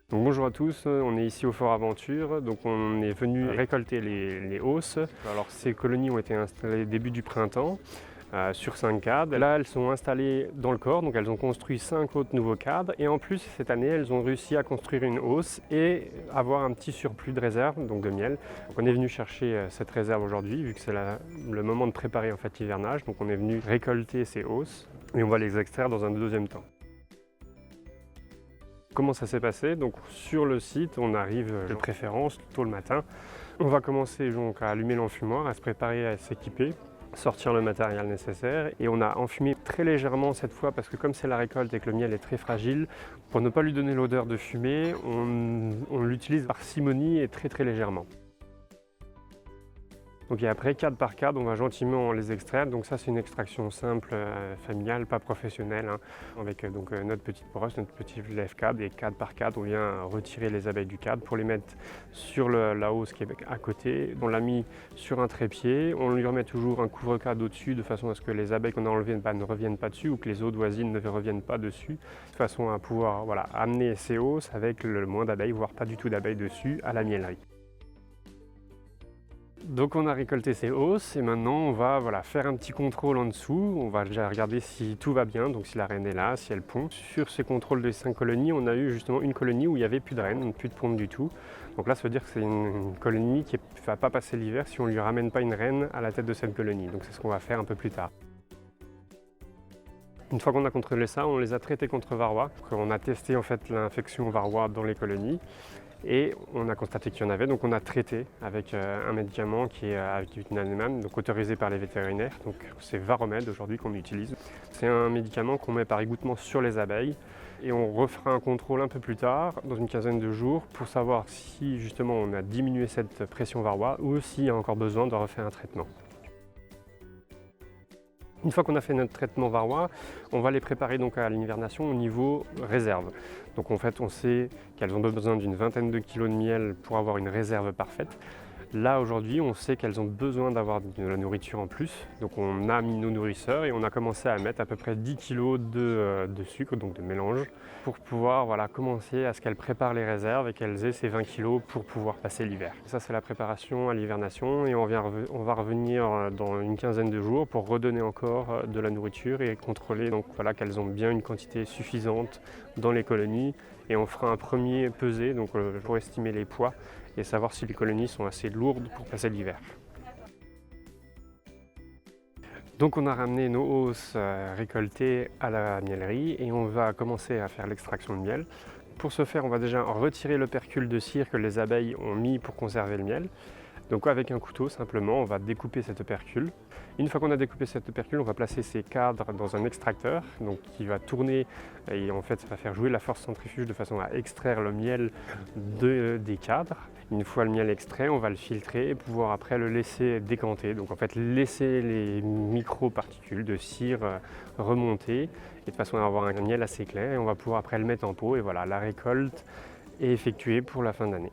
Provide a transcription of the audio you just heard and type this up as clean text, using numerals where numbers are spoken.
Donc bonjour à tous, on est ici au Fort Aventure, donc on est venu récolter les hausses. Alors ces colonies ont été installées début du printemps sur 5 cadres. Là elles sont installées dans le corps, donc elles ont construit 5 autres nouveaux cadres et en plus cette année elles ont réussi à construire une hausse et avoir un petit surplus de réserve, donc de miel. Donc on est venu chercher cette réserve aujourd'hui vu que c'est le moment de préparer en fait l'hivernage, donc on est venu récolter ces hausses et on va les extraire dans un deuxième temps. Comment ça s'est passé? Donc sur le site, on arrive de préférence tôt le matin. On va commencer donc à allumer l'enfumoir, à se préparer à s'équiper, sortir le matériel nécessaire et on a enfumé très légèrement cette fois parce que comme c'est la récolte et que le miel est très fragile, pour ne pas lui donner l'odeur de fumée, on l'utilise parcimonie et très légèrement. Donc et après, cadre par cadre, on va gentiment les extraire. Donc ça, c'est une extraction simple, familiale, pas professionnelle, hein, avec notre petite brosse, notre petit lève-cadre. Et cadre par cadre, on vient retirer les abeilles du cadre pour les mettre sur la hausse qui est à côté. On l'a mis sur un trépied. On lui remet toujours un couvre-cadre au-dessus de façon à ce que les abeilles qu'on a enlevées ne reviennent pas dessus ou que les autres voisines ne reviennent pas dessus. De façon à pouvoir amener ces hausses avec le moins d'abeilles, voire pas du tout d'abeilles dessus, à la miellerie. Donc on a récolté ces hausses et maintenant on va faire un petit contrôle en dessous. On va déjà regarder si tout va bien, donc si la reine est là, si elle pond. Sur ces contrôles des 5 colonies, on a eu justement une colonie où il n'y avait plus de reine, plus de ponte du tout. Donc là ça veut dire que c'est une colonie qui ne va pas passer l'hiver si on ne lui ramène pas une reine à la tête de cette colonie. Donc c'est ce qu'on va faire un peu plus tard. Une fois qu'on a contrôlé ça, on les a traités contre varroa. On a testé en fait l'infection varroa dans les colonies. Et on a constaté qu'il y en avait, donc on a traité avec un médicament qui est avec Naneman, donc autorisé par les vétérinaires. Donc c'est Varomède aujourd'hui qu'on utilise. C'est un médicament qu'on met par égouttement sur les abeilles et on refera un contrôle un peu plus tard, dans une quinzaine de jours, pour savoir si justement on a diminué cette pression varroa ou s'il y a encore besoin de refaire un traitement. Une fois qu'on a fait notre traitement varroa, on va les préparer donc à l'hivernation au niveau réserve. Donc en fait, on sait qu'elles ont besoin d'une vingtaine de kilos de miel pour avoir une réserve parfaite. Là aujourd'hui, on sait qu'elles ont besoin d'avoir de la nourriture en plus. Donc on a mis nos nourrisseurs et on a commencé à mettre à peu près 10 kg de sucre, donc de mélange, pour pouvoir commencer à ce qu'elles préparent les réserves et qu'elles aient ces 20 kg pour pouvoir passer l'hiver. Ça c'est la préparation à l'hivernation et on va revenir dans une quinzaine de jours pour redonner encore de la nourriture et contrôler qu'elles ont bien une quantité suffisante dans les colonies. Et on fera un premier pesé pour estimer les poids et savoir si les colonies sont assez lourdes pour passer l'hiver. Donc on a ramené nos hausses récoltées à la miellerie et on va commencer à faire l'extraction de miel. Pour ce faire, on va déjà retirer le percule de cire que les abeilles ont mis pour conserver le miel. Donc avec un couteau simplement, on va découper cette opercule. Une fois qu'on a découpé cette opercule, on va placer ces cadres dans un extracteur qui va tourner et en fait ça va faire jouer la force centrifuge de façon à extraire le miel des cadres. Une fois le miel extrait, on va le filtrer et pouvoir après le laisser décanter. Donc en fait laisser les micro-particules de cire remonter et de façon à avoir un miel assez clair et on va pouvoir après le mettre en pot et voilà, la récolte est effectuée pour la fin d'année.